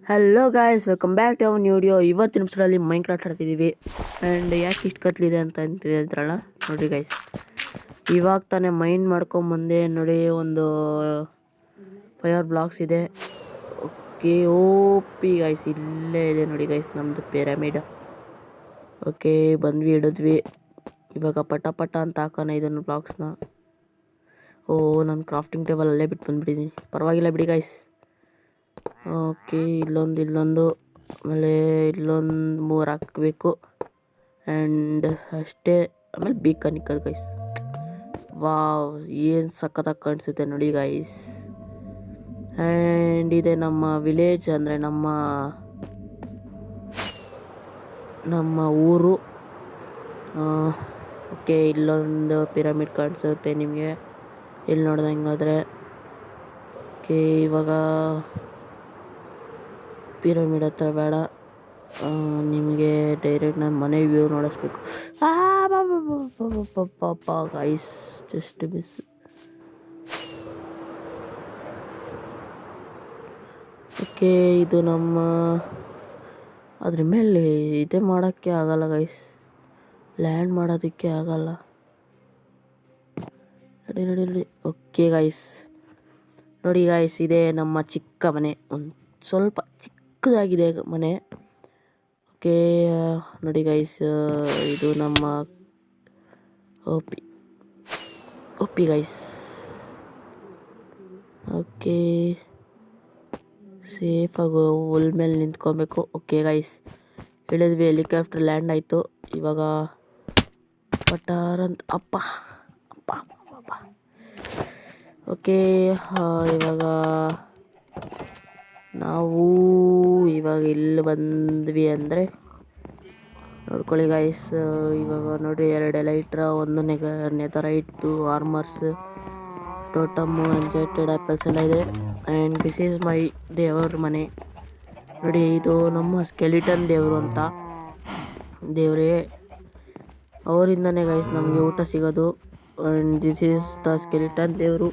Hello guys, welcome back to our new video. ಇವತ್ತಿನ ನಿಮಿಷದಲ್ಲಿ ಮೈನ್ಕ್ರಾಫ್ಟ್ ಆಡ್ತಿದ್ದೀವಿ. And ಯಾಕೆ ಇಷ್ಟು ಕತ್ಲಿದೆ ಅಂತ ಹೇಳ್ತಾರಲ್ಲ, ನೋಡಿರಿ ಗೈಸ್, ಇವಾಗ ತಾನೇ ಮೈನ್ ಮಾಡ್ಕೊಂಬಂದೆ. ನೋಡಿ, ಒಂದು ಫೈರ್ ಬ್ಲಾಕ್ಸ್ ಇದೆ. ಓಕೆ, ಓಪಿ ಗೈಸ್, ಇಲ್ಲೇ ಇದೆ ನೋಡಿ ಗೈಸ್ ನಮ್ಮದು ಪಿರಮಿಡ್. ಓಕೆ, ಬಂದ್ವಿ, ಹಿಡಿದ್ವಿ. ಇವಾಗ ಪಟ ಪಟ ಅಂತ ಹಾಕೋಣ ಇದನ್ನು ಬ್ಲಾಕ್ಸ್ನ. ನಾನು ಕ್ರಾಫ್ಟಿಂಗ್ ಟೇಬಲ್ ಅಲ್ಲೇ ಬಿಟ್ಟು ಬಂದುಬಿಟ್ಟಿದ್ದೀನಿ. ಪರವಾಗಿಲ್ಲ ಬಿಡಿ ಗೈಸ್. ಓಕೆ, ಇಲ್ಲೊಂದು ಆಮೇಲೆ ಇಲ್ಲೊಂದು 3 ಹಾಕಬೇಕು. ಆ್ಯಂಡ್ ಅಷ್ಟೇ. ಆಮೇಲೆ ಬೀಕನ್ ಇಕ್ಕದು ಗೈಸ್. ವಾವ್, ಏನು ಸಖತ್ತಾಗಿ ಕಾಣಿಸುತ್ತೆ ನೋಡಿ ಗೈಸ್. ಆ್ಯಂಡ್ ಇದೆ ನಮ್ಮ ವಿಲೇಜ್, ಅಂದರೆ ನಮ್ಮ ಊರು. ಓಕೆ, ಇಲ್ಲೊಂದು ಪಿರಮಿಡ್ ಕಾಣಿಸುತ್ತೆ ನಿಮಗೆ ಇಲ್ಲಿ ನೋಡಿದೆ ಹೆಂಗಾದರೆ. ಓಕೆ, ಇವಾಗ ಪಿರಮಿಡ್ ಹತ್ರ ಬೇಡ, ನಿಮಗೆ ಡೈರೆಕ್ಟ್ ನಾನು ಮನೆ ವ್ಯೂ ನೋಡಿಸ್ಬೇಕು. Guys, just miss. ಓಕೆ, ಇದು ನಮ್ಮ ಅದ್ರ ಮೇಲೆ ಇದೇ ಮಾಡೋಕ್ಕೆ ಆಗಲ್ಲ ಗೈಸ್, ಲ್ಯಾಂಡ್ ಮಾಡೋದಕ್ಕೆ ಆಗಲ್ಲ. ನಡಿ. ಓಕೆ ಗೈಸ್, ನೋಡಿ ಗೈಸ್, ಇದೇ ನಮ್ಮ ಚಿಕ್ಕ ಮನೆ. ಒಂದು ಸ್ವಲ್ಪ ಚಿಕ್ಕದಾಗಿದೆ ಮನೆ. ಓಕೆ, ನೋಡಿ ಗೈಸ್, ಇದು ನಮ್ಮ ಓಪಿ ಗೈಸ್. ಓಕೆ, ಸೇಫಾಗಿ ಹುಲ್ ಮೇಲೆ ನಿಂತ್ಕೊಬೇಕು. ಓಕೆ ಗೈಸ್, ಹೇಳಿದ್ವಿ, ಹೆಲಿಕಾಪ್ಟರ್ ಲ್ಯಾಂಡ್ ಆಯಿತು. ಇವಾಗ ಪಟಾರಂತ ಅಪ್ಪ. ಓಕೆ, ಇವಾಗ ನಾವು ಇಲ್ಲಿ ಬಂದ್ವಿ ಅಂದರೆ ನೋಡ್ಕೊಳ್ಳಿ ಗೈಸ್. ಇವಾಗ ನೋಡಿರಿ, 2 ಎಲೈಟ್ರ, 1 ನೆಥರೈಟ್ದು ಆರ್ಮರ್ಸ್, ಟೋಟಮ್ಮು, ಎನ್ಜೆಟೆಡ್ ಆ್ಯಪಲ್ಸ್ ಎಲ್ಲ ಇದೆ. ಆ್ಯಂಡ್ ದಿಸ್ ಈಸ್ ಮೈ ದೇವ್ರ ಮನೆ. ನೋಡಿ, ಇದು ನಮ್ಮ ಸ್ಕೆಲಿಟನ್ ದೇವರು ಅಂತ ದೇವರೇ, ಅವರಿಂದನೇ ಗೈಸ್ ನಮಗೆ ಊಟ ಸಿಗೋದು. And this is the skeleton ದೇವರು.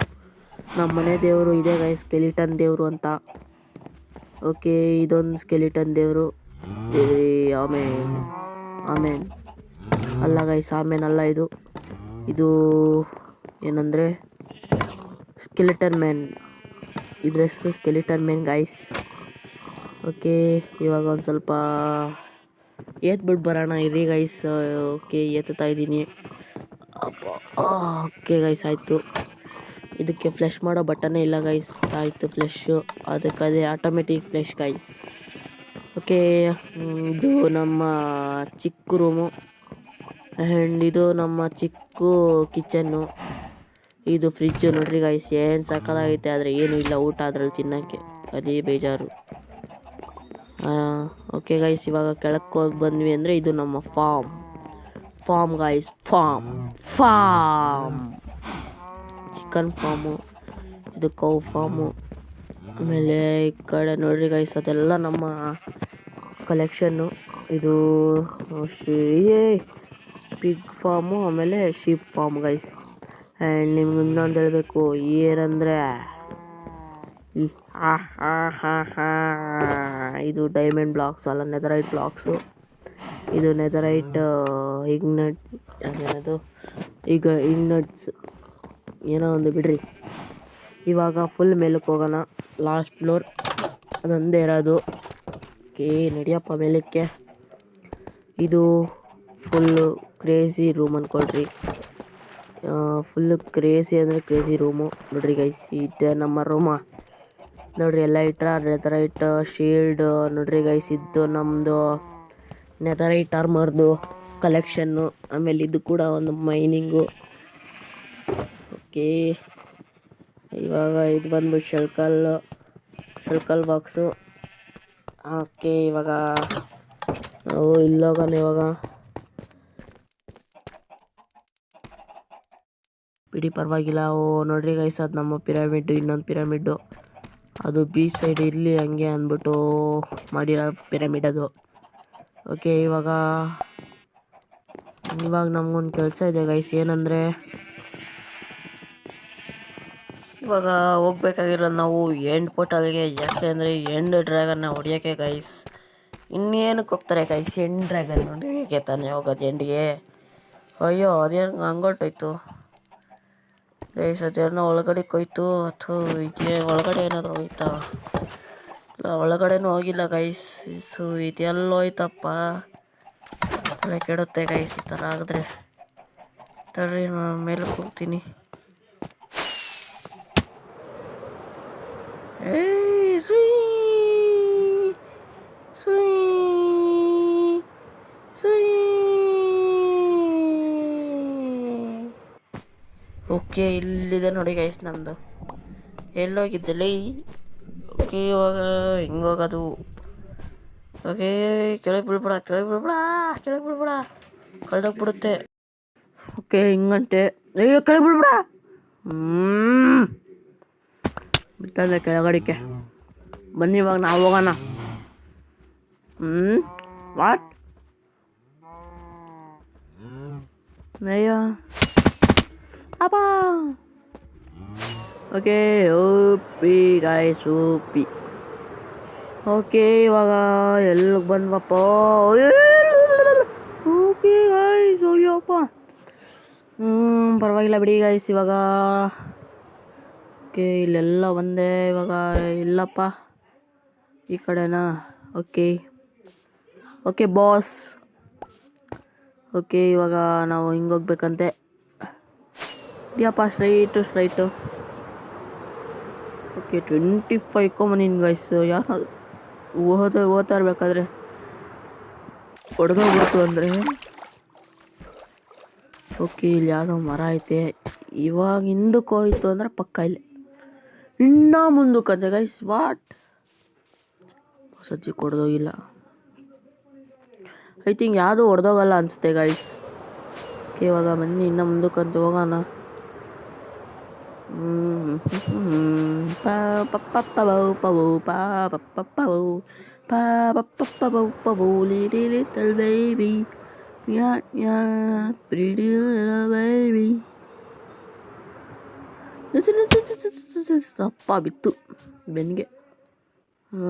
ನಮ್ಮ ಮನೆ ದೇವರು ಇದೆ ಗೈಸ್, ಸ್ಕೆಲಿಟನ್ ದೇವರು ಅಂತ. ಓಕೆ, ಇದೊಂದು ಸ್ಕೆಲಿಟನ್ ದೇವರು. ಆಮೇನ್ ಅಲ್ಲ ಗೈಸ್, ಆಮೇನ್ ಅಲ್ಲ, ಇದು ಏನಂದರೆ ಸ್ಕೆಲಿಟನ್ ಮ್ಯಾನ್. ಇದ್ರ ಹೆಸರು ಸ್ಕೆಲಿಟನ್ ಮ್ಯಾನ್ ಗೈಸ್. ಓಕೆ, ಇವಾಗ ಒಂದು ಸ್ವಲ್ಪ ಏತ್ಬಿಟ್ಟು ಬರೋಣ ಇರಿ ಗೈಸ್. ಓಕೆ, ಏತ್ತಾ ಇದ್ದೀನಿ. ಓಕೆ ಗೈಸ್, ಆಯಿತು. ಇದಕ್ಕೆ ಫ್ಲೆಶ್ ಮಾಡೋ ಬಟನ್ನೇ ಇಲ್ಲ ಗೈಸ್. ಆಯಿತು, ಫ್ಲೆಶ್ಶು ಅದಕ್ಕದೇ ಆಟೋಮೆಟಿಕ್ ಫ್ಲೆಶ್ ಗೈಸ್. ಓಕೆ, ಇದು ನಮ್ಮ ಚಿಕ್ಕ ರೂಮು. ಆ್ಯಂಡ್ ಇದು ನಮ್ಮ ಚಿಕ್ಕ ಕಿಚನ್ನು. ಇದು ಫ್ರಿಜ್ಜು ನೋಡ್ರಿ ಗೈಸ್, ಏನು ಸಕ್ಕತ್ತಾಗೈತೆ. ಆದರೆ ಏನೂ ಇಲ್ಲ ಊಟ ಅದ್ರಲ್ಲಿ ತಿನ್ನೋಕ್ಕೆ, ಅದೇ ಬೇಜಾರು. ಓಕೆ ಗೈಸ್, ಇವಾಗ ಕೆಳಕ್ಕೆ ಹೋಗಿ ಬಂದ್ವಿ ಅಂದರೆ ಇದು ನಮ್ಮ farm guys. Farm chicken farm, ಇದು ಕೌ ಫಾರ್ಮು. ಆಮೇಲೆ ಈ ಕಡೆ ನೋಡ್ರಿ ಗೈಸ್, ಅದೆಲ್ಲ ನಮ್ಮ ಕಲೆಕ್ಷನ್ನು. ಇದು ಪಿಗ್ ಫಾರ್ಮು, ಆಮೇಲೆ ಶೀಪ್ ಫಾರ್ಮ್ ಗೈಸ್. ಆ್ಯಂಡ್ ನಿಮ್ಗೆ ಇನ್ನೊಂದು ಹೇಳಬೇಕು ಏನಂದರೆ, ಇದು ಡೈಮಂಡ್ ಬ್ಲಾಕ್ಸ್ ಅಲ್ಲ, ನೆದರೈಟ್ ಬ್ಲಾಕ್ಸು. ಇದು ನೆದರೈಟ್ ಇಗ್ನಟ್ಸ್ ಏನೋ ಒಂದು ಬಿಡ್ರಿ. ಇವಾಗ ಫುಲ್ ಮೇಲಕ್ಕೆ ಹೋಗೋಣ, ಲಾಸ್ಟ್ ಫ್ಲೋರ್ ಅದೊಂದೇ ಇರೋದು. ಓಕೆ, ನಡಿಯಪ್ಪ ಮೇಲಕ್ಕೆ. ಇದು ಫುಲ್ಲು ಕ್ರೇಜಿ ರೂಮ್ ಅಂದ್ಕೊಳ್ರಿ. ಫುಲ್ಲು ಕ್ರೇಜಿ ಅಂದರೆ ಕ್ರೇಜಿ ರೂಮು. ನೋಡ್ರಿ ಗೈಸ್, ಇದೆ ನಮ್ಮ ರೂಮ. ನೋಡ್ರಿ, ಎಲ್ಲ ನೆದರೈಟ್ ಶೀಲ್ಡ್. ನೋಡ್ರಿ ಗೈಸ್, ಇದ್ದು ನಮ್ಮದು ನೆದರೈಟ್ ಆರ್ಮರ್ದು ಕಲೆಕ್ಷನ್ನು. ಆಮೇಲೆ ಇದು ಕೂಡ ಒಂದು ಮೈನಿಂಗು. ಓಕೆ, ಇವಾಗ ಇದು ಬಂದ್ಬಿಟ್ಟು ಶೆಲ್ಕಲ್ ಬಾಕ್ಸು. ಓಕೆ, ಇವಾಗ ನಾವು ಇಲ್ಲೋಗೋಣ. ಇವಾಗ ಬಿಡಿ, ಪರವಾಗಿಲ್ಲ. ನೋಡ್ರಿ ಗೈಸ್, ಅದು ನಮ್ಮ ಪಿರಮಿಡ್ಡು. ಇನ್ನೊಂದು ಪಿರಮಿಡ್ಡು ಅದು ಬೀಚ್ ಸೈಡ್ ಇರಲಿ ಹಂಗೆ ಅಂದ್ಬಿಟ್ಟು ಮಾಡಿರೋ ಪಿರಮಿಡ್ ಅದು. ಓಕೆ, ಇವಾಗ ನಮಗೊಂದು ಕೆಲಸ ಇದೆ ಗೈಸ್. ಏನಂದರೆ ಇವಾಗ ಹೋಗ್ಬೇಕಾಗಿರೋದು ನಾವು ಎಂಡ್ ಪೋರ್ಟಲ್ಗೆ, ಯಾಕೆ ಅಂದರೆ ಎಂಡ್ ಡ್ರ್ಯಾಗನ್ನ ಹೊಡಿಯೋಕ್ಕೆ ಗೈಸ್. ಇನ್ನೇನಕ್ಕೆ ಹೋಗ್ತಾರೆ ಗೈಸ್ ಎಂಡ್ ಡ್ರ್ಯಾಗನ್ ಹೊಡಿಯೋಕ್ಕೆ ತಾನೇ ಹೋಗೋದು ಎಂಡಿಗೆ. ಅಯ್ಯೋ ಅದೇನು ಹಂಗೊಟ್ಟೋಯ್ತು ಗೈಸ್, ಅದೇನೋ ಒಳಗಡೆ ಕೊಯ್ತು ಅಥವಾ ಇದಕ್ಕೆ ಒಳಗಡೆ ಏನಾದರೂ ಹೋಯ್ತಾ? ಇಲ್ಲ ಒಳಗಡೆನೂ ಹೋಗಿಲ್ಲ ಗೈಸ್. ಇದೆಲ್ಲ ಹೋಯ್ತಪ್ಪ, ತಲೆ ಕೆಡುತ್ತೆ ಗೈಸ್ ಈ ಥರ ಆಗಿದ್ರೆ. ತರ್ರಿ ನಾನು ಮೇಲಕ್ಕೆ ಹೋಗ್ತೀನಿ. ಓಕೆ, ಇಲ್ಲಿದೆ ನೋಡಿ ಗೈಸ್ ನಮ್ಮದು. ಎಲ್ಲೋಗಿದ್ದಲ್ಲಿ? ಓಕೆ, ಇವಾಗ ಹೆಂಗೆ ಹೋಗೋದು? ಓಕೆ, ಕೆಳಗೆ ಬೀಳ್ಬೇಡ ಕಳ್ದೋಗ್ಬಿಡುತ್ತೆ. ಓಕೆ, ಹಿಂಗಂತೆ. ಅಯ್ಯೋ ಕೆಳಗೆ ಬೀಳ್ಬೇಡ. ಬಿಟ್ಟಂದ್ರೆ ಕೆಳಗಡಿಕೆ ಬನ್ನಿ, ಇವಾಗ ನಾವು ಹೋಗೋಣ. ವಾಟ್? ಅಯ್ಯೋ ಅಪ್ಪ. Okay, OP guys OP. Okay, ಇವಾಗ ಎಲ್ಲಿಗೆ ಬಂದ್ವಪ್ಪ? Okay guys, Ayyappa. ಪರವಾಗಿಲ್ಲ ಬಿಡಿ ಗಾಯ್ಸ್. ಇವಾಗ ಓಕೆ, ಇಲ್ಲೆಲ್ಲ ಒಂದೇ. ಇವಾಗ ಇಲ್ಲಪ್ಪ, ಈ ಕಡೆನಾ? Okay okay boss. ಓಕೆ, ಇವಾಗ ನಾವು ಹಿಂಗೆ ಹೋಗ್ಬೇಕಂತೆ. ಇಡಿಯಪ್ಪ ಸ್ಟ್ರೈಟು. ಓಕೆ, 25 ಕೊಂಬಂದಿನ ಗೈಸ್. ಯಾರು ಓದ್ತಾ ಇರ್ಬೇಕಾದ್ರೆ ಹೊಡೆದೋಗ್ಬಿಡ್ತು ಅಂದರೆ. ಓಕೆ, ಇಲ್ಲಿ ಯಾವುದೋ ಮರ ಐತೆ. ಇವಾಗ ಹಿಂದಕ್ಕೆ ಹೋಯ್ತು ಅಂದರೆ ಪಕ್ಕ ಇಲ್ಲೇ ಇನ್ನೂ ಮುಂದಕ್ಕಂತೆ ಗೈಸ್. ವಾಟ್? ಸಜ್ಜಿ ಹೊಡೆದೋಗಿಲ್ಲ. ಐ ಥಿಂಕ್ ಯಾವುದೂ ಹೊಡೆದೋಗಲ್ಲ ಅನಿಸುತ್ತೆ ಗೈಸ್. ಓಕೆ, ಇವಾಗ ಬನ್ನಿ ಇನ್ನೂ ಮುಂದಕ್ಕಂತ ಹೋಗೋಣ. Little baby, pretty little baby. ಅಪ್ಪ ಬಿತ್ತು ಬೆನ್ನಿಗೆ.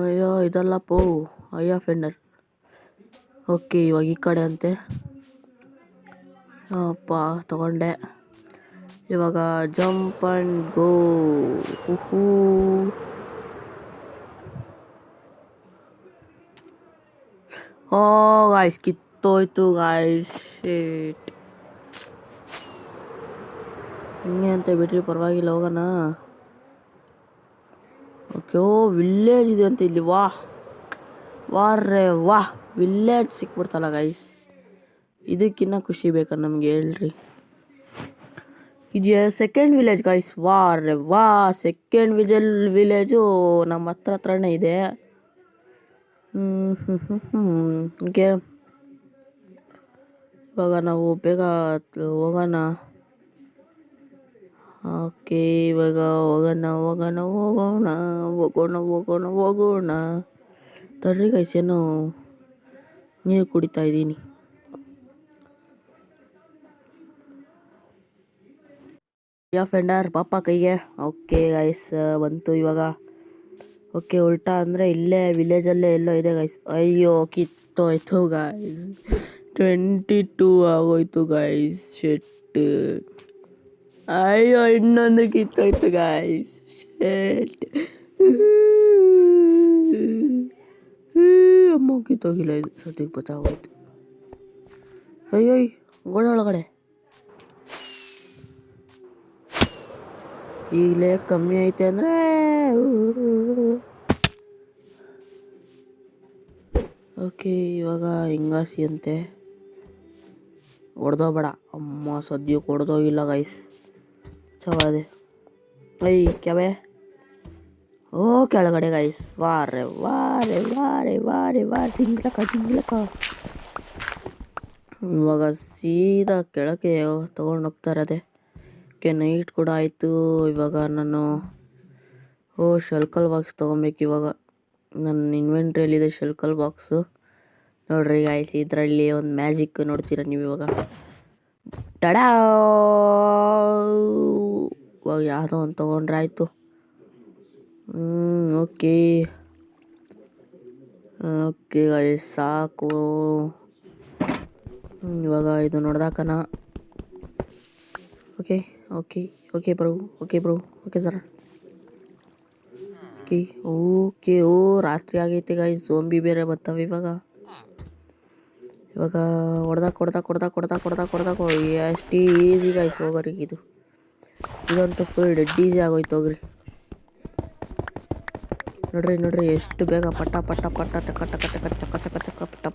ಅಯ್ಯೋ ಇದಲ್ಲಪ್ಪೋ, ಅಯ್ಯೋ ಫೆಂಡರ್. ಓಕೆ, ಇವಾಗ ಈ ಕಡೆ ಅಂತೆ. ಅಪ್ಪ ತಗೊಂಡೆ. ಇವಾಗ jump and go. Oh guys, ಕಿತ್ತೋಯ್ತು ಗಾಯ್ಸ್. ಶೇಟ್. ಹಿಂಗೆ ಅಂತ ಬಿಟ್ರಿ, ಪರವಾಗಿಲ್ಲ ಹೋಗೋಣ. ಓಕೆ, ಓ ವಿಲ್ಲೇಜ್ ಇದೆ ಅಂತ ಇಲ್ಲಿ. ವಾಹ್ ವಿಲ್ಲೇಜ್ ಸಿಕ್ಬಿಡ್ತಲ್ಲ ಗೈಸ್. ಇದಕ್ಕಿನ್ನ ಖುಷಿ ಬೇಕಾ ನಮಗೆ ಹೇಳ್ರಿ. ಇದು second village guys. Second village ನಮ್ಮ ಹತ್ರನೇ ಇದೆ. ಓಕೆ, ಇವಾಗ ನಾವು ಬೇಗ ಹೋಗೋಣ. ಓಕೆ, ಇವಾಗ ಹೋಗೋಣ. ತರ್ರಿ ಗೈಸ್, ಏನೋ ನೀರು ಕುಡಿತಾ ಇದ್ದೀನಿ. ಯಾ ಫೆಂಡರ್ ಪಾಪ ಕೈಗೆ. ಓಕೆ ಗೈಸ್, ಬಂತು ಇವಾಗ. ಓಕೆ, ಉಲ್ಟಾ ಅಂದರೆ ಇಲ್ಲೇ ವಿಲೇಜಲ್ಲೇ ಎಲ್ಲೋ ಇದೆ ಗೈಸ್. ಅಯ್ಯೋ ಕಿತ್ತೋಯ್ತು ಗೈಸ್. 22 ಆಗೋಯ್ತು ಗೈಸ್. ಶೆಟ್. ಅಯ್ಯೋ ಇನ್ನೊಂದು ಕಿತ್ತೋಯ್ತು ಗೈಸ್. ಶೆಟ್. ಅಮ್ಮ ಕಿತ್ತೋಗಿಲ್ಲ, ಇದು ಸದ್ಯಕ್ಕೆ ಬಚಾಗೋಯ್ತು. ಅಯ್ಯೋ ಗೋಡೆ ಒಳಗಡೆ ಈಗಲೇ ಕಮ್ಮಿ ಐತೆ ಅಂದರೆ. ಓಕೆ, ಇವಾಗ ಹಿಂಗಾಸಿ ಅಂತೆ. ಹೊಡೆದೋಗ್ಬೇಡ ಅಮ್ಮ, ಸದ್ಯಕ್ಕೆ ಹೊಡೆದೋಗಿಲ್ಲ ಗೈಸ್. ಚವಾದೆ ಕ್ಯಾವೆ. ಓ ಕೆಳಗಡೆ ಗೈಸ್. ವಾರೆ ತಿಂಗ್ಲಕ್ಕ. ಇವಾಗ ಸೀದಾ ಕೆಳಗೆ ತೊಗೊಂಡು ಹೋಗ್ತಾ ಇರೋದೆ. ಓಕೆ, ನೈಟ್ ಕೂಡ ಆಯಿತು. ಇವಾಗ ನಾನು ಶಲ್ಕಲ್ ಬಾಕ್ಸ್ ತೊಗೊಬೇಕು. ಇವಾಗ ನನ್ನ ಇನ್ವೆಂಟ್ರಿಯಲ್ಲಿದೆ ಶಲ್ಕಲ್ ಬಾಕ್ಸು. ನೋಡ್ರಿ ಗಾಯ್ಸ್, ಇದರಲ್ಲಿ ಒಂದು ಮ್ಯಾಜಿಕ್ ನೋಡ್ತೀರ ನೀವು ಇವಾಗ. ಟಡಾ. ಇವಾಗ ಯಾವುದೋ ಒಂದು ತೊಗೊಂಡ್ರೆ ಆಯಿತು. ಓಕೆ ಓಕೆ ಗೈಸ್ ಸಾಕು. ಇವಾಗ ಇದು ನೋಡ್ದಾಕನ. Okay okay okay bro okay bro okay sir. Okay okay ರಾತ್ರಿ ಆಗೈತೆ ಗೈಸ್. ಝೋಂಬಿ ಬೇರೆ ಬರ್ತಾವೆ ಇವಾಗ ಹೊಡೆದಾಕ ಎಷ್ಟು ಈಸಿ ಗೈಸ್ ಹೋಗೋರಿಗೆ. ಇದಂತೂ ಫುಲ್ ಡೆಡ್ ಈಸಿ ಆಗೋಯ್ತು ಹೋಗ್ರಿ. ನೋಡ್ರಿ ಎಷ್ಟು ಬೇಗ ಪಟ್ಟ ಟಕ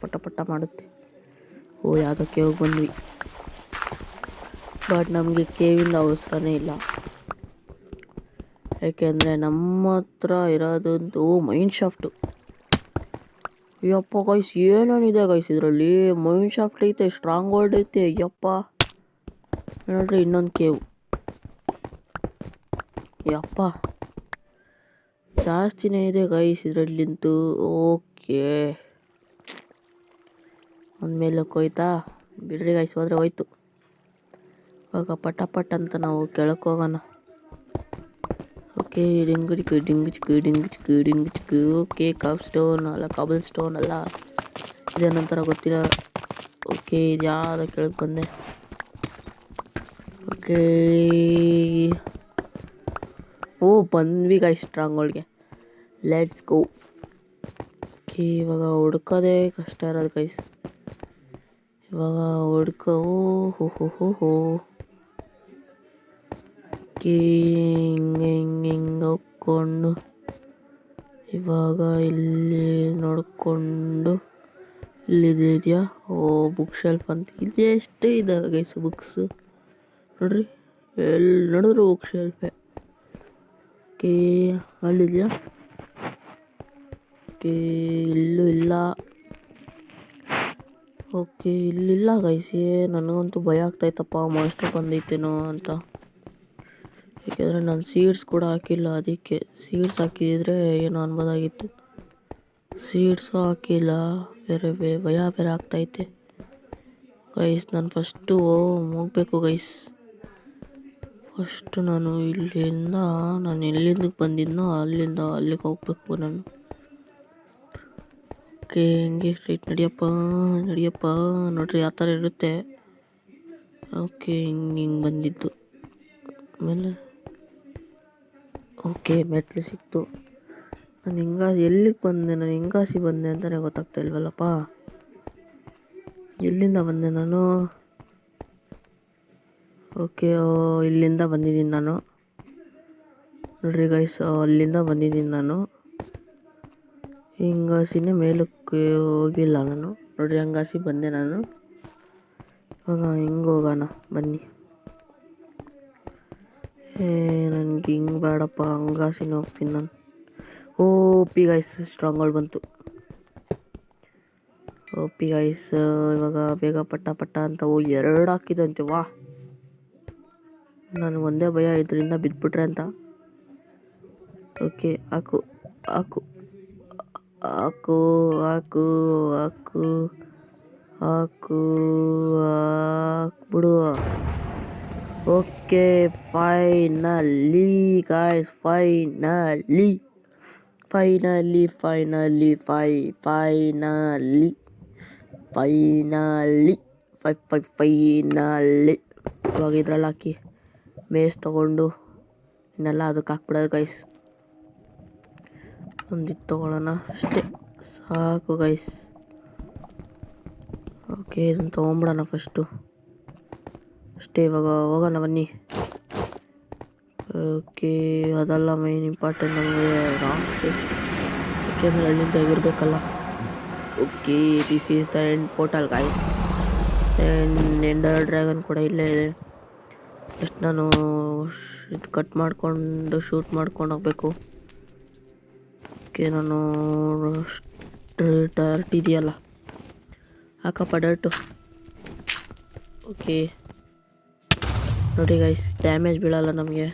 ಪಟ್ಟ ಪಟ್ಟ ಮಾಡುತ್ತೆ. ಯಾವುದೋ ಕೇವಿಗೆ ಬಂದ್ವಿ. ಬಟ್ ನಮಗೆ ಕೇವಿಂದ ಅವಸರನೇ ಇಲ್ಲ, ಯಾಕೆಂದರೆ ನಮ್ಮ ಹತ್ರ ಇರೋದಂತೂ ಮೈನ್ ಶಾಫ್ಟು. ಯಪ್ಪ ಗೈಸ್ ಏನೇನಿದೆ ಗೈಸ್ ಇದರಲ್ಲಿ. ಮೈನ್ ಶಾಫ್ಟ್ ಐತೆ, ಸ್ಟ್ರಾಂಗ್ ಹೋಲ್ಡ್ ಐತೆ. ಯಪ್ಪ ನೋಡ್ರಿ ಇನ್ನೊಂದು ಕೇವು. ಯಪ್ಪ ಜಾಸ್ತಿನೇ ಇದೆ ಗೈಸ್ ಇದರಲ್ಲಿಂತೂ. ಓಕೆ ಒಂದ್ಮೇಲೆ ಹೋಯ್ತಾ ಬಿಡ್ರಿ ಗೈಸ್, ಹೋದ್ರೆ ಹೋಯ್ತು. ಇವಾಗ ಪಟ ಅಂತ ನಾವು ಕೆಳಕ್ಕೆ ಹೋಗೋಣ. Okay ding. Okay cobble stone ಅಲ್ಲ ಇದೇನಂತರ ಗೊತ್ತಿಲ್ಲ. ಓಕೆ ಇದು ಯಾವುದೋ ಕೆಳಗೆ ಬಂದೆ. ಓಕೆ ಬಂದ್ವಿ ಗೈಸ್ ಸ್ಟ್ರಾಂಗ್ ಹೋಲ್ಡ್ಗೆ. Let's go. ಓಕೆ ಇವಾಗ ಹುಡ್ಕೋದೇ ಕಷ್ಟ ಇರೋದು ಗೈಸ್. ಇವಾಗ ಹೋ ಓಕೆ ಹಿಂಗೆ ಹೋಗ್ಕೊಂಡು ಇವಾಗ ಇಲ್ಲಿ ನೋಡಿಕೊಂಡು ಇಲ್ಲಿದೆಯಾ. ಬುಕ್ ಶೆಲ್ಫ್ ಅಂತ ಇಲ್ಲಿ ಎಷ್ಟು ಇದ್ದಾವೆ ಗೈಸ್ ಬುಕ್ಸ್. ನೋಡ್ರಿ ಎಲ್ಲಿ ನೋಡಿದ್ರು ಬುಕ್ ಶೆಲ್ಫೆ. ಓಕೆ ಅಲ್ಲಿದೆಯಾ. ಓಕೆ ಇಲ್ಲೂ ಇಲ್ಲ. ಓಕೆ ಇಲ್ಲಿಲ್ಲ ಗೈಸ್. ನನಗಂತೂ ಭಯ ಆಗ್ತಾಯಿತ್ತಪ್ಪ ಮಾಸ್ಟರ್ ಬಂದೈತೇನೋ ಅಂತ. ಯಾಕೆಂದರೆ ನಾನು ಸೀಡ್ಸ್ ಕೂಡ ಹಾಕಿಲ್ಲ, ಅದಕ್ಕೆ. ಸೀಡ್ಸ್ ಹಾಕಿದರೆ ಏನೋ ಅನ್ಬೋದಾಗಿತ್ತು. ಸೀಡ್ಸು ಹಾಕಿಲ್ಲ, ಬೇರೆ ಭಯ ಬೇರೆ ಆಗ್ತೈತೆ ಗೈಸ್. ನಾನು ಫಸ್ಟು ಹೋಗ್ಬೇಕು ಗೈಸ್. ಫಸ್ಟು ನಾನು ಎಲ್ಲಿಂದ ಬಂದಿದ್ನೋ ಅಲ್ಲಿಂದ ಅಲ್ಲಿಗೆ ಹೋಗ್ಬೇಕು ನಾನು. ಓಕೆ ಹಿಂಗೆ ಸ್ಟ್ರೈಟ್ ನಡಿಯಪ್ಪ. ನೋಡ್ರಿ ಆ ಥರ ಇರುತ್ತೆ. ಓಕೆ ಹಿಂಗೆ ಬಂದಿದ್ದು ಆಮೇಲೆ ಓಕೆ ಮೆಟ್ಲು ಸಿಕ್ತು. ನಾನು ಹಿಂಗಾಸಿ ಬಂದೆ ಅಂತಲೇ ಗೊತ್ತಾಗ್ತಾ ಇಲ್ವಲ್ಲಪ್ಪ. ಎಲ್ಲಿಂದ ಬಂದೆ ನಾನು? ಓಕೆ ಇಲ್ಲಿಂದ ಬಂದಿದ್ದೀನಿ ನಾನು. ನೋಡ್ರಿ ಗೈಸ್ ಅಲ್ಲಿಂದ ಬಂದಿದ್ದೀನಿ ನಾನು. ಹಿಂಗಾಸಿನೇ ಮೇಲಕ್ಕೆ ಹೋಗಿಲ್ಲ ನಾನು. ನೋಡ್ರಿ ಹಂಗಾಸಿ ಬಂದೆ ನಾನು. ಇವಾಗ ಹಿಂಗೆ ಹೋಗೋಣ ಬನ್ನಿ. ನನಗೆ ಹಿಂಗೆ ಬೇಡಪ್ಪ, ಹಂಗಾಸಿನ ಹೋಗ್ತೀನಿ ನಾನು. ಪಿ ಗೈಸ್ ಸ್ಟ್ರಾಂಗ್ ಹೋಲ್ಡ್ ಬಂತು. ಪಿ ಗೈಸ್ ಇವಾಗ ಬೇಗ ಪಟ್ಟ ಅಂತ ಎರಡು ಹಾಕಿದಂತೆ. ವಾ ನನಗೆ ಒಂದೇ ಭಯ ಇದರಿಂದ ಬಿದ್ದುಬಿಟ್ರೆ ಅಂತ. ಓಕೆ ಹಾಕು ಬಿಡು. ಓಕೆ ಫೈನಲಿ ಗಾಯ್ಸ್, ಫೈನಲಿ ಇವಾಗ ಇದ್ರಲ್ಲಿ ಹಾಕಿ ಮೇಸ್ ತೊಗೊಂಡು ಇನ್ನೆಲ್ಲ ಅದಕ್ಕೆ ಹಾಕ್ಬಿಡೋದು ಗೈಸ್. ಒಂದಿತ್ತು ತೊಗೊಳ್ಳೋಣ ಅಷ್ಟೇ, ಸಾಕು ಗೈಸ್. ಓಕೆ ಇದನ್ನು ತೊಗೊಂಬಿಡೋಣ ಫಸ್ಟು ಅಷ್ಟೇ. ಇವಾಗ ಹೋಗೋಣ ಬನ್ನಿ. ಓಕೆ ಅದೆಲ್ಲ ಮೈನ್ ಇಂಪಾರ್ಟೆಂಟ್ ನಮಗೆ ಯಾಕೆಂದರೆ ಅಲ್ಲಿಂದ ತೆಗಿರ್ಬೇಕಲ್ಲ. Okay this is the end portal guys. Ender dragon ಕೂಡ ಇಲ್ಲೇ ಇದೆ. ಜಸ್ಟ್ ನಾನು ಇದು ಕಟ್ ಮಾಡಿಕೊಂಡು ಶೂಟ್ ಮಾಡ್ಕೊಂಡು ಹೋಗ್ಬೇಕು. ಓಕೆ ನಾನು ಡರ್ಟ್ ಇದೆಯಲ್ಲ ಹಾಕಪ್ಪ ಡರ್ಟು. ಓಕೆ ನೋಡಿ ಗೈಸ್ ಡ್ಯಾಮೇಜ್ ಬೀಳಲ್ಲ ನಮಗೆ.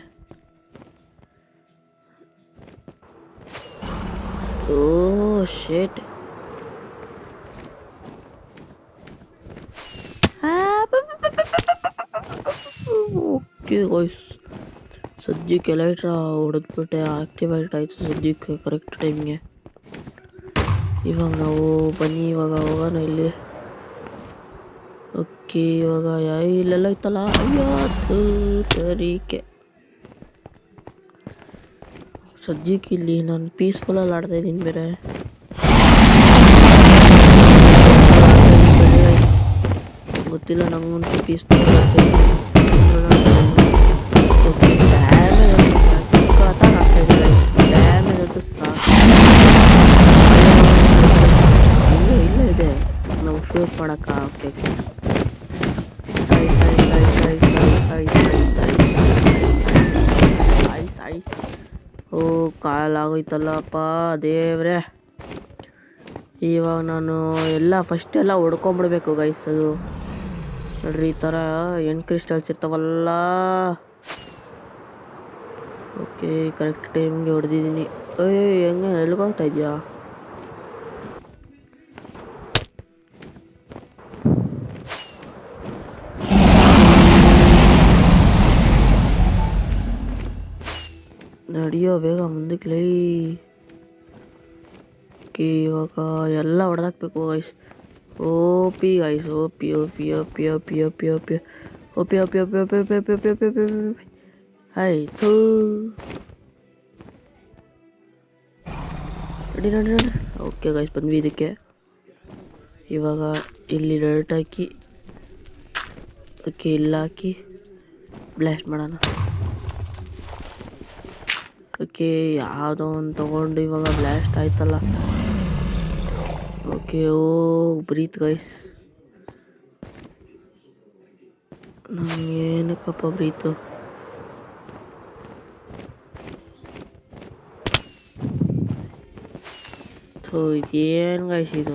ಶೇಟ್ ಓಕೆ ಗೈಸ್ ಸದ್ಯಕ್ಕೆ ಎಲೈಟ್ರ ಹೊಡೆದ್ಬಿಟ್ಟೆ, ಆಕ್ಟಿವೇಟ್ ಆಯಿತು ಸದ್ಯಕ್ಕೆ ಕರೆಕ್ಟ್ ಟೈಮ್ಗೆ. ಇವಾಗ ನಾವು ಬನ್ನಿ ಇವಾಗ ಹೋಗೋಣ ಇಲ್ಲಿ. ಓಕೆ ಇವಾಗ ಇಲ್ಲೆಲ್ಲ ಇತ್ತಲ್ಲ, ಅಯ್ಯೋ ತರೀಕೆ. ಸದ್ಯಕ್ಕೆ ಇಲ್ಲಿ ನಾನು ಪೀಸ್ಫುಲ್ಲಲ್ಲಿ ಆಡ್ತಾಯಿದ್ದೀನಿ ಬೇರೆ. ಗೊತ್ತಿಲ್ಲ ನಂಗಂತೂ ಪೀಸ್ಫುಲ್ ಆಡ್ತಾಯಿದ್ದೀನಿ. ಡ್ಯಾಮೇಜ್ ಅಂತೂ ಸಾಕು. ಇಲ್ಲ ಇದೆ ನಾವು ಶೂಟ್ ಮಾಡೋಕ್ಕ. ಓಕೆ ಸಾಯ್ಸ್. ಓ ಕಾಲಾಗೋಯ್ತಲ್ಲಪ್ಪ ದೇವ್ರೆ. ಇವಾಗ ನಾನು ಫಸ್ಟ್ ಎಲ್ಲ ಹೊಡ್ಕೊಂಬಿಡ್ಬೇಕು ಗೈಸ್. ಅದು ನೋಡ್ರಿ ಈ ಥರ ಎಂಡ್ ಕ್ರಿಸ್ಟಲ್ಸ್ ಇರ್ತಾವಲ್ಲ. ಓಕೆ ಕರೆಕ್ಟ್ ಟೈಮ್ಗೆ ಹೊಡೆದಿದ್ದೀನಿ. ಹೆಂಗೆ ಎಲ್ಗೋಗ್ತಾ ಇದೆಯಾ? ನಡಿಯೋ ಬೇಗ ಮುಂದಕ್ಕೆ ಲೈ. ಓಕೆ ಇವಾಗ ಎಲ್ಲ ಹೊಡೆದಾಕ್ಬೇಕು ಗೈಸ್. ಓಪಿ ಗೈಸ್, ಓಪಿ ಆಯಿತು. ನಡಿ. ಓಕೆ ಗೈಸ್ ಬಂದ್ವಿ ಇದಕ್ಕೆ. ಇವಾಗ ಇಲ್ಲಿ ಡೈರೆಕ್ಟ್ ಹಾಕಿ, ಓಕೆ ಇಲ್ಲ ಹಾಕಿ ಬ್ಲಾಸ್ಟ್ ಮಾಡೋಣ. ಓಕೆ ಯಾವುದೋ ಒಂದು ತೊಗೊಂಡು ಇವಾಗ ಬ್ಲಾಸ್ಟ್ ಆಯ್ತಲ್ಲ. Okay breathe guys. ಏನಕ್ಕಪ್ಪ ಬ್ರೀತು? ಇದೇನು ಗೈಸ್ ಇದು?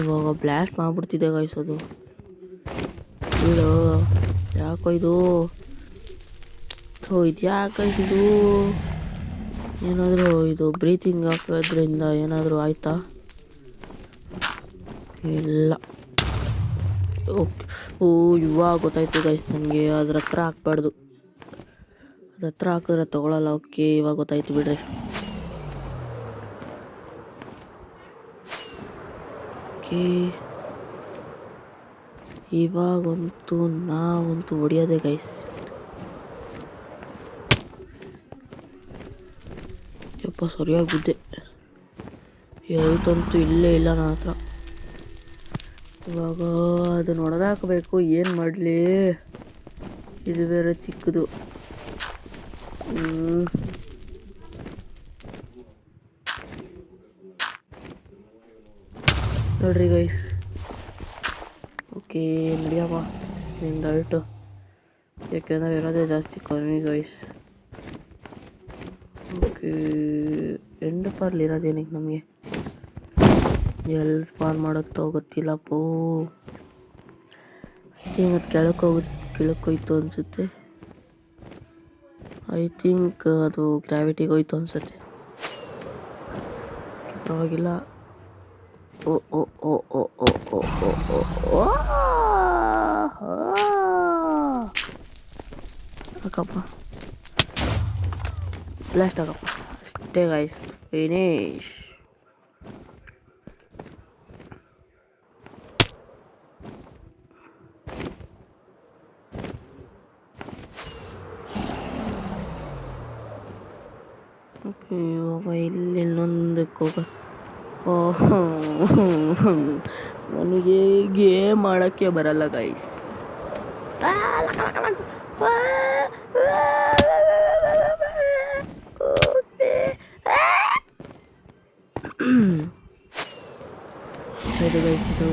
ಇವಾಗ ಬ್ಲಾಸ್ಟ್ ಮಾಡ್ಬಿಡ್ತಿದ್ದೆ ಗೈಸ್ ಅದು. ಇದು ಯಾಕೋ ಇದು ಯಾಕೆ ಗೈಸ್ ಇದು? ಏನಾದರೂ ಇದು ಬ್ರೀತಿಂಗ್ ಹಾಕೋದ್ರಿಂದ ಏನಾದರೂ ಆಯ್ತಾ? ಇಲ್ಲ. ಓಕೆ ಇವಾಗ ಗೊತ್ತಾಯ್ತು ಗೈಸ್ ನನಗೆ. ಅದ್ರ ಹತ್ರ ಹಾಕ್ಬಾರ್ದು, ಅದ್ರ ಹತ್ರ ಹಾಕಿದ್ರೆ ತೊಗೊಳಲ್ಲ. ಓಕೆ ಇವಾಗ ಗೊತ್ತಾಯ್ತು ಬಿಡ್ರಿ. ಓಕೆ ಇವಾಗಂತೂ ನಾವಂತೂ ಹೊಡಿಯೋದೆ ಗೈಸ್. ಯಪ್ಪ ಸರಿಯಾಗಿ ಬಿದ್ದೆ. ಹೆಲ್ತಂತೂ ಇಲ್ಲೇ ಇಲ್ಲ ನನ್ನ ಹತ್ರ. ಇವಾಗ ಅದನ್ನು ಹೊಡೆದಾಕಬೇಕು. ಏನು ಮಾಡಲಿ? ಇದು ಬೇರೆ ಚಿಕ್ಕದು. ನೋಡ್ರಿ ಗೈಸ್. ಓಕೆ ನಡಿಯಪ್ಪ ನಿನ್ನ ಡೈಟು, ಯಾಕೆಂದರೆ ಇರೋದೇ ಜಾಸ್ತಿ ಕಮ್ಮಿ ಗೈಸ್. ಓಕೆ ಎಂಡ್ ಪಾರ್ಲ್ ಇರೋದೇನಕ್ಕೆ ನಮಗೆ? ಎಲ್ಲಿ ಸ್ಪಾನ್ ಮಾಡುತ್ತೋ ಗೊತ್ತಿಲ್ಲಪ್ಪೋ. ಐ ಥಿಂಕ್ ಅದು ಕೆಳಕ್ಕೋಯ್ತು ಅನಿಸುತ್ತೆ. ಐ ಥಿಂಕ್ ಅದು ಗ್ರಾವಿಟಿಗೆ ಹೋಯ್ತು ಅನಿಸುತ್ತೆ. ಪರವಾಗಿಲ್ಲ. ಓ ಓ ಓ ಓ ಓ ಓ ಓ ಓ ಹಾಕಪ್ಪ, ಬ್ಲಾಸ್ಟ್ ಆಗಪ್ಪ ಅಷ್ಟೇ ಗೈಸ್. ಫಿನಿಶ್. ಓಕೆ ಇವಾಗ ಇಲ್ಲೊಂದಕ್ಕೆ ಹೋಗ. ನನಗೆ ಗೇಮ್ ಮಾಡೋಕ್ಕೆ ಬರಲ್ಲ ಗೈಸ್. ಇದು ಗೈಸ್ ಇದು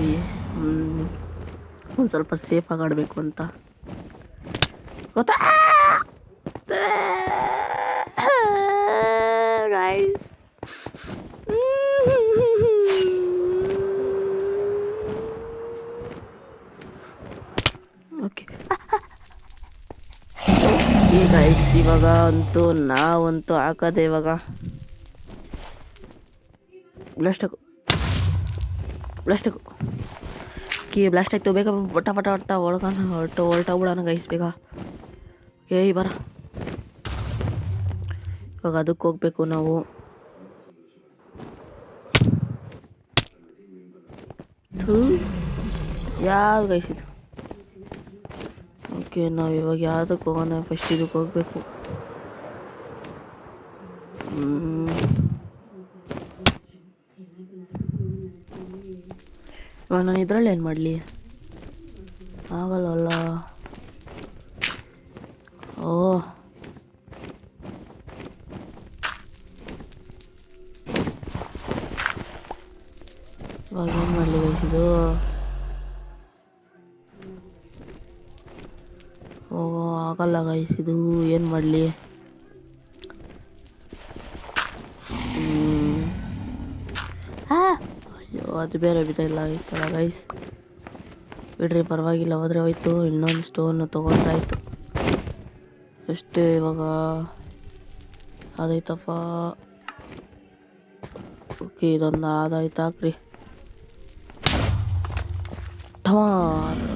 ಒಂದು ಸ್ವಲ್ಪ ಸೇಫಾಗಿ ಆಡಬೇಕು ಅಂತ ಗೊತ್ತಾ ಗೈಸ್. ಓಕೆ ಗೈಸ್ ಇವಾಗ ನಾವಂತೂ ಹಾಕೋದೆ. ಇವಾಗ ಬ್ಲಾಸ್ಟ್ ಬ್ಲಾಸ್ಟಿಗೆ ಬ್ಲಾಸ್ಟ್ ಆಯಿತು. ಬೇಗ ಪಟ ಪಟ ಹೊಟ್ಟ ಒಳಗಾನ ಹೊರಟೋಗ್ಬಿಡೋಣ ಗೈಸ್ ಬೇಗ. ಏಯ್ ಬರ, ಇವಾಗ ಅದಕ್ಕೆ ಹೋಗ್ಬೇಕು ನಾವು. ಯಾವ್ದು ಗೈಸ್ ಇದು? ಓಕೆ, ನಾವು ಇವಾಗ ಯಾವುದಕ್ಕೆ ಹೋಗೋಣ? ಫಸ್ಟ್ ಇದಕ್ಕೆ ಹೋಗ್ಬೇಕು. ಇವಾಗ ನಾನು ಇದರಲ್ಲಿ ಏನು ಮಾಡಲಿ? ಆಗಲ್ಲ. ಓಹ್, ಇವಾಗ ಏನು ಮಾಡಲಿ ಗೈಸ್ ಇದು? ಹೋಗೋ ಆಗಲ್ಲ ಗೈಸ್ ಇದು, ಏನು ಮಾಡಲಿ? ಅಯ್ಯೋ, ಅದು ಬೇರೆ ಬಿದ್ದಿಲ್ಲ ಆಯ್ತಲ್ಲ ಗೈಸ್. ಬಿಡ್ರಿ, ಪರವಾಗಿಲ್ಲ, ಹೋದರೆ ಹೋಯ್ತು. ಇನ್ನೊಂದು ಸ್ಟೋನ್ ತೊಗೊಂಡ್ರಾಯ್ತು ಅಷ್ಟೇ. ಇವಾಗ ಅದಾಯ್ತಪ್ಪ. ಓಕೆ, ಇದೊಂದು ಆದಾಯ್ತು ಹಾಕ್ರಿ.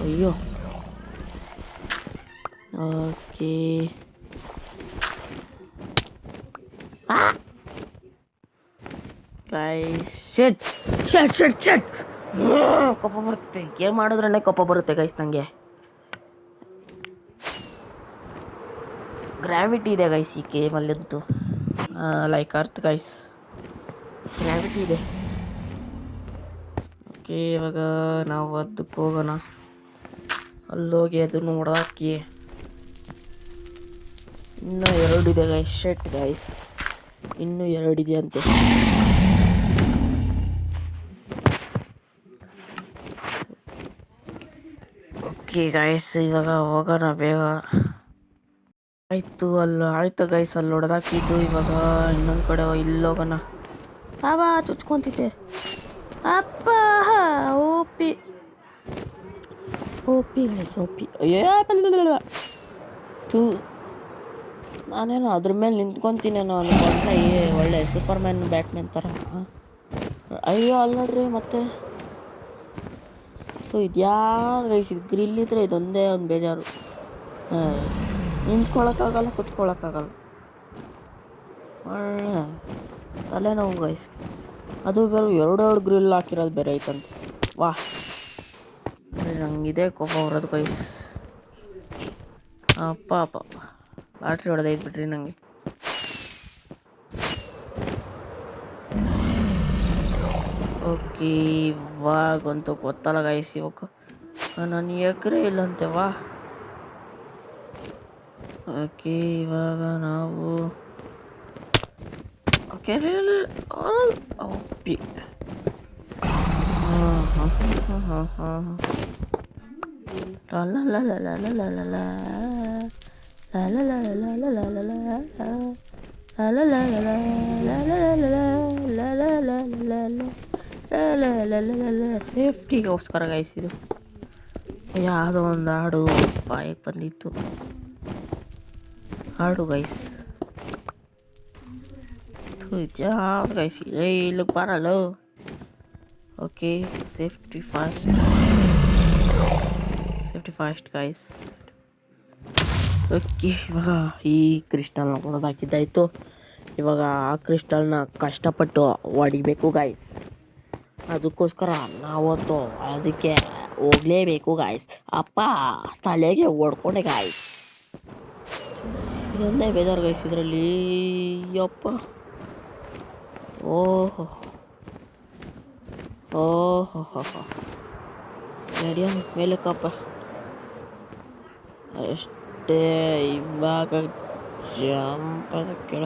ಅಯ್ಯೋ, ಓಕೆ. ಗೈಸ್ ಶೆಟ್ ಕೋಪ ಬರುತ್ತೆ. ಗೇಮ್ ಮಾಡಿದ್ರೇ ಕೋಪ ಬರುತ್ತೆ ಗೈಸ್ ನನಗೆ. ಗ್ರಾವಿಟಿ ಇದೆ ಗೈಸ್ ಈ ಗೇಮಲ್ಲಂತೂ. ಲೈಕ್ ಅರ್ತ್ ಗೈಸ್, ಗ್ರಾವಿಟಿ ಇದೆ. ಓಕೆ, ಇವಾಗ ನಾವು ಅದಕ್ಕೆ ಹೋಗೋಣ. ಅಲ್ಲೋಗಿ ಅದು ನೋಡಾಕಿ. ಇನ್ನೂ 2 ಇದೆ ಗೈಸ್. ಶೆಟ್ ಗೈಸ್, ಇನ್ನೂ 2 ಇದೆ ಅಂತೆ. ಓಕೆ ಗೈಸ್, ಇವಾಗ ಹೋಗೋಣ ಬೇಗ. ಆಯ್ತು ಗೈಸ್, ಅಲ್ಲಿ ಹೊಡೆದಾಕಿದ್ದು. ಇವಾಗ ಇನ್ನೊಂದು ಕಡೆ ಇಲ್ಲೋಗೋಣ. ಚುಚ್ಕೊಂತಿದ್ದೆ ಅಪ್ಪ. ಓಪಿ ಗೈಸ್, ಓಪಿ. ನಾನೇನು ಅದ್ರ ಮೇಲೆ ನಿಂತ್ಕೊತೀನೇನೋ ಅನ್ಕೊಂಡ್ರೆ ಒಳ್ಳೆ ಸೂಪರ್ಮ್ಯಾನ್ ಬ್ಯಾಟ್ಮ್ಯಾನ್ ಥರ. ಅಯ್ಯೋ, ಅಲ್ಲಿ ನೋಡ್ರಿ ಮತ್ತೆ. ಇದ್ಯಾರು ಗೈಸ್, ಇದು ಗ್ರಿಲ್ ಇದ್ರೆ ಇದೊಂದೇ ಒಂದು ಬೇಜಾರು. ನಿಂತ್ಕೊಳ್ಳೋಕ್ಕಾಗಲ್ಲ, ಕುತ್ಕೊಳ್ಳೋಕ್ಕಾಗಲ್ಲ. ಒಳ್ಳೆ ತಲೆನೋವು ಗೈಸ್. ಅದು ಬೇರೆ 2 ಗ್ರಿಲ್ ಹಾಕಿರೋದು ಬೇರೆ ಐತಂತೆ. ವಾಹ್, ನಂಗಿದೆ ಕೋಪ ಬರೋದು ಗೈಸ್. ಅಪ್ಪ ಲಾಟ್ರಿ ಹೊಡೆದೈತೆ ಬಿಡ್ರಿ ನನಗೆ. ಓಕೆ, ಇವಾಗಂತೂ ಗೊತ್ತಲ್ಲ ಗೈಸ್. ಇವಾಗ ನಾನು ಎಕರೆ ಇಲ್ಲಂತೆ. ವಾ, ಓಕೆ, ಇವಾಗ ನಾವು ಓಕೆ ಒಪ್ಪಿ. ಸೇಫ್ಟಿಗೋಸ್ಕರ ಗೈಸ್ ಇದು. ಯಾವುದೋ ಒಂದು ಹಾಡು ಬಾಯಿಗೆ ಬಂದಿತ್ತು. ಹಾಡು ಗೈಸ್. ಯಾವ್ದು ಗೈಸ್? ಇಲ್ಲಿಗೆ ಬರಲ್ಲ. Okay, safety fast guys. Okay, ಇವಾಗ ಈ ಕ್ರಿಸ್ಟಲ್ನ ಹೊಡೆದಾಕಿದ್ದಾಯಿತು. ಇವಾಗ ಆ ಕ್ರಿಸ್ಟಲ್ನ ಕಷ್ಟಪಟ್ಟು ಹೊಡಿಬೇಕು ಗೈಸ್. ಅದಕ್ಕೋಸ್ಕರ ನಾವತ್ತು ಅದಕ್ಕೆ ಹೋಗಲೇಬೇಕು ಗಾಯ್ಸ್. ಅಪ್ಪ ತಲೆಗೆ ಹೊಡ್ಕೊಂಡೆ ಗಾಯ್ಸ್. ಇದೊಂದೇ ಬೇಜಾರು ಗೈಸ್ ಇದರಲ್ಲಿ. ಯಪ್ಪ, ಓಹೋ ರೆಡಿಯ ಮೇಲೆ ಕಪ್ಪ ಅಷ್ಟೇ. ಇವಾಗ ಜಂಪ್ ಕೇಳ.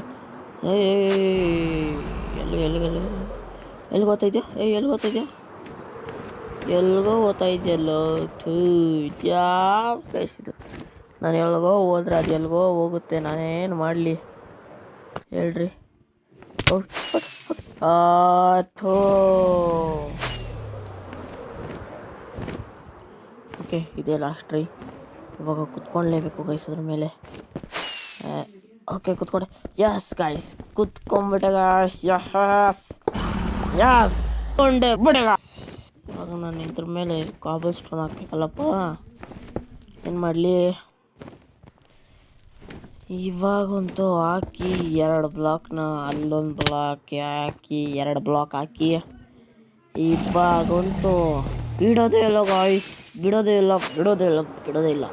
ಎಲ್ಲಿಗೆ ಓದ್ತಾ ಇದೆಯಾ? ಎಲ್ಲಿಗೆ ಓದ್ತಾ ಇದೆಯಲ್ಲೋ? ಯಾವ ಕಳಿಸಿದ್ದು? ನಾನು ಎಲ್ಗೋ ಹೋದ್ರೆ ಅದು ಎಲ್ಗೋ ಹೋಗುತ್ತೆ. ನಾನೇನು ಮಾಡಲಿ ಹೇಳ್ರಿ? ಓಕೆ, ಇದೇ ಲಾಸ್ಟ್ ಟ್ರೈ. ಇವಾಗ ಕುತ್ಕೊಳ್ಳೇಬೇಕು ಗೈಸ್ ಅದ್ರ ಮೇಲೆ. ಓಕೆ, ಕುತ್ಕೊಂಡೆ. ಯಸ್ ಗೈಸ್, ಕುತ್ಕೊಂಡ್ಬಿಟ್ಟೆ ಗಾಯ್ಸ್. ಯಸ್ ಕೊಂಡೆ ಬಿಡೆ. ಇವಾಗ ನಾನು ಇದ್ರ ಮೇಲೆ ಕಾಬಲ್ ಸ್ಟೋನ್ ಹಾಕ್ಬೇಕಲ್ಲಪ್ಪ, ಏನು ಮಾಡಲಿ. ಇವಾಗಂತೂ ಹಾಕಿ 2 ಬ್ಲಾಕ್ನ ಅಲ್ಲೊಂದು ಬ್ಲಾಕ್ ಹಾಕಿ 2 ಬ್ಲಾಕ್ ಹಾಕಿ ಇವಾಗಂತೂ ಬಿಡೋದೇ ಇಲ್ಲ ಗಾಯ್ಸ್, ಬಿಡೋದೇ ಇಲ್ಲ.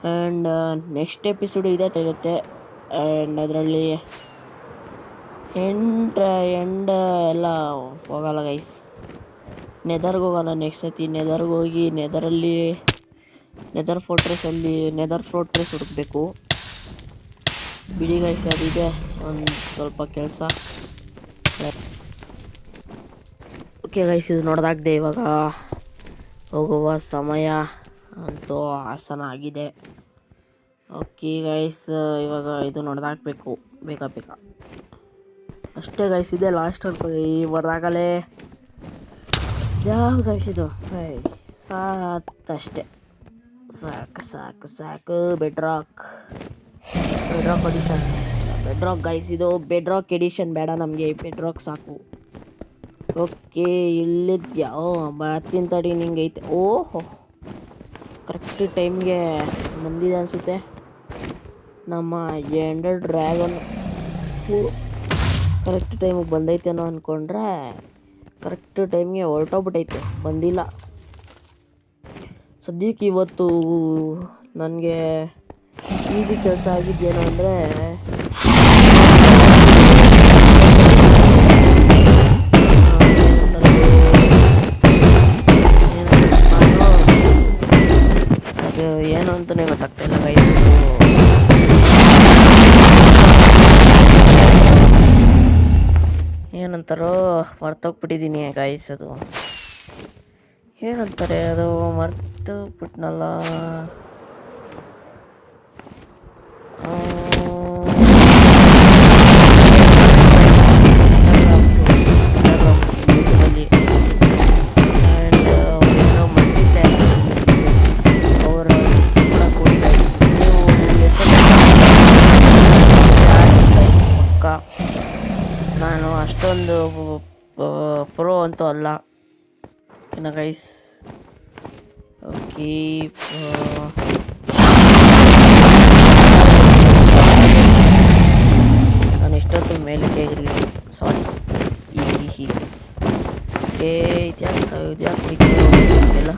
ಆ್ಯಂಡ್ ನೆಕ್ಸ್ಟ್ ಎಪಿಸೋಡು ಇದೇ ತೆಗುತ್ತೆ. ಆ್ಯಂಡ್ ಅದರಲ್ಲಿ ಎಂಡ್ ಎಲ್ಲ ಹೋಗಲ್ಲ ಗೈಸ್. ನೆದರ್ಗೆ ಹೋಗೋಣ ನೆಕ್ಸ್ಟ್ ಸತಿ. ನೆದರ್ಗೆ ಹೋಗಿ ನೆದರ್ ಫೋರ್ಟ್ರೆಸ್ ಹುಡುಕಬೇಕು. ಬಿಡಿ ಗೈಸ್, ಅದಿದೆ ಒಂದು ಸ್ವಲ್ಪ ಕೆಲಸ. ಓಕೆ ಗೈಸ್, ಇದು ನೋಡ್ದಾಗ್ದೆ ಇವಾಗ ಹೋಗುವ ಸಮಯ ಅಂತೂ ಆಸನ ಆಗಿದೆ. ಓಕೆ ಗೈಸ್, ಇವಾಗ ಇದು ನೋಡ್ದಾಕಬೇಕು ಬೇಗ ಅಷ್ಟೇ ಗೈಸ್. ಇದೆ ಲಾಸ್ಟ್ ಅನ್ಕೊಳ್ಳಿ, ಹೊಡೆದಾಗಲೇ ಯಾವ ಗೈಸ್ ಇದು ಅಷ್ಟೇ. ಸಾಕು. ಬೆಡ್ರಾಕ್ ಗೈಸ್, ಇದು ಬೆಡ್ರಾಕ್ ಎಡಿಷನ್ ಬೇಡ ನಮಗೆ, ಬೆಡ್ರಾಕ್ ಸಾಕು. ಓಕೆ, ಇಲ್ಲಿದ್ಯಾವ ಬರ್ತೀನಿ ತಡಿ, ನಿಂಗೈತೆ. ಓಹೋ, ಕರೆಕ್ಟ್ ಟೈಮ್ಗೆ ಬಂದಿದೆ ಅನಿಸುತ್ತೆ ನಮ್ಮ ಎಂಡರ್ ಡ್ರ್ಯಾಗನ್. ಕರೆಕ್ಟ್ ಟೈಮಿಗೆ ಬಂದೈತೇನೋ ಅಂದ್ಕೊಂಡ್ರೆ ಕರೆಕ್ಟ್ ಟೈಮ್ಗೆ ಹೊರಟೋಗ್ಬಿಟ್ಟೈತೆ, ಬಂದಿಲ್ಲ. ಸದ್ಯಕ್ಕೆ ಇವತ್ತು ನನಗೆ ಈಸಿ ಕೆಲಸ ಆಗಿದ್ದೇನು ಅಂದರೆ ಅದು ಏನು ಅಂತಲೇ ಗೊತ್ತಾಗ್ತಾಯಿಲ್ಲ ಗೈಸ್. ಏನಂತಾರೋ ಮರ್ತೋಗ್ಬಿಟ್ಟಿದ್ದೀನಿ ಗೈಸ್. ಅದು ಏನಂತಾರೆ, ಅದು ಮರ್ತು ಬಿಟ್ನಲ್ಲ. ಯೂಟ್ಯೂಬಲ್ಲಿ ಆ್ಯಂಡ್ ಏನೋ ಮರ್ತಿದ್ದೆ ಅವರ ಕೊಡಿ ಗೈಸ್. ನೀವು ಪಕ್ಕ ನಾನು ಅಷ್ಟೊಂದು ಪ್ರೋ ಅಂತೂ ಅಲ್ಲ ಏನ ಗೈಸ್. ಓಕೆ, ನಾನು ಇಷ್ಟೊತ್ತು ಮೇಲಕ್ಕೆ ಇರಲಿ, ಸಾರಿ. ಇದ್ಯಾಕೆ ಕುಡಿಲ್ಲ.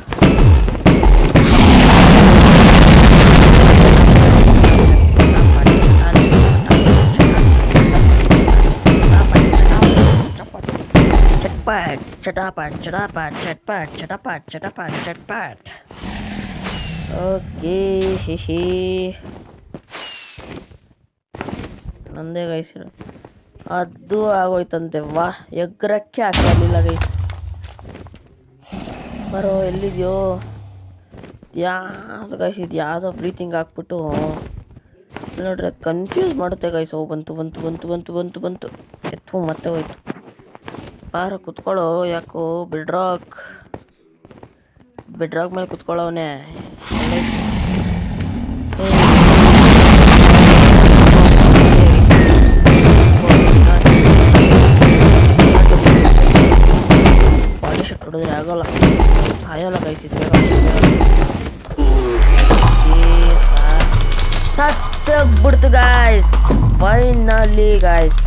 ಚಟಾಪಟ್. ಓಕೆ, ನಂದೇ ಗೈಸ್. ಅದು ಆಗೋಯ್ತಂತೆ. ಎಗ್ರಕ್ಕೆ ಹಾಕಲಿಲ್ಲ ಗೈಸ್. ಬರೋ, ಎಲ್ಲಿದೆಯೋ? ಯಾವುದು ಗೈಸ್ ಇದು? ಯಾವುದೋ ಬ್ರೀತಿಂಗ್ ಹಾಕ್ಬಿಟ್ಟು ನೋಡ್ರಿ, ಅದು ಕನ್ಫ್ಯೂಸ್ ಮಾಡುತ್ತೆ ಗೈಸ್. ಬಂತು ಎತ್ತು ಮತ್ತೆ ಹೋಯ್ತು. ಬಾರ ಕುತ್ಕೊಳ್ಳೋ. ಯಾಕೋ ಬೆಡ್ರಾಕ್ ಮೇಲೆ ಕುತ್ಕೊಳ್ಳೋನೆ. ಬಾಡಿ ಶಟ್ ಹೊಡಿದ್ರೆ ಆಗೋಲ್ಲ, ಸಾಯೋಲ್ಲ ಗೈಸ್. ಸತ್ತೋಗ್ಬಿಡ್ತು guys, finally guys.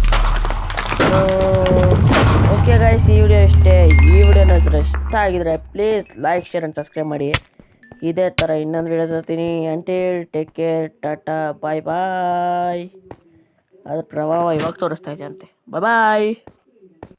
Okay guys, ಈ ವಿಡಿಯೋ ಇಷ್ಟೇ. ಈ ವಿಡಿಯೋನಾದ್ರೆ ಇಷ್ಟ ಆಗಿದ್ರೆ please like, share and subscribe ಮಾಡಿ. ಇದೇ ಥರ ಇನ್ನೊಂದು ವಿಡಿಯೋ ತರ್ತೀನಿ. Until take care, tata, bye. ಅದ್ರ ಪ್ರಭಾವ ಇವಾಗ ತೋರಿಸ್ತಾ ಇದೆ ಅಂತೆ. ಬಾಯ್.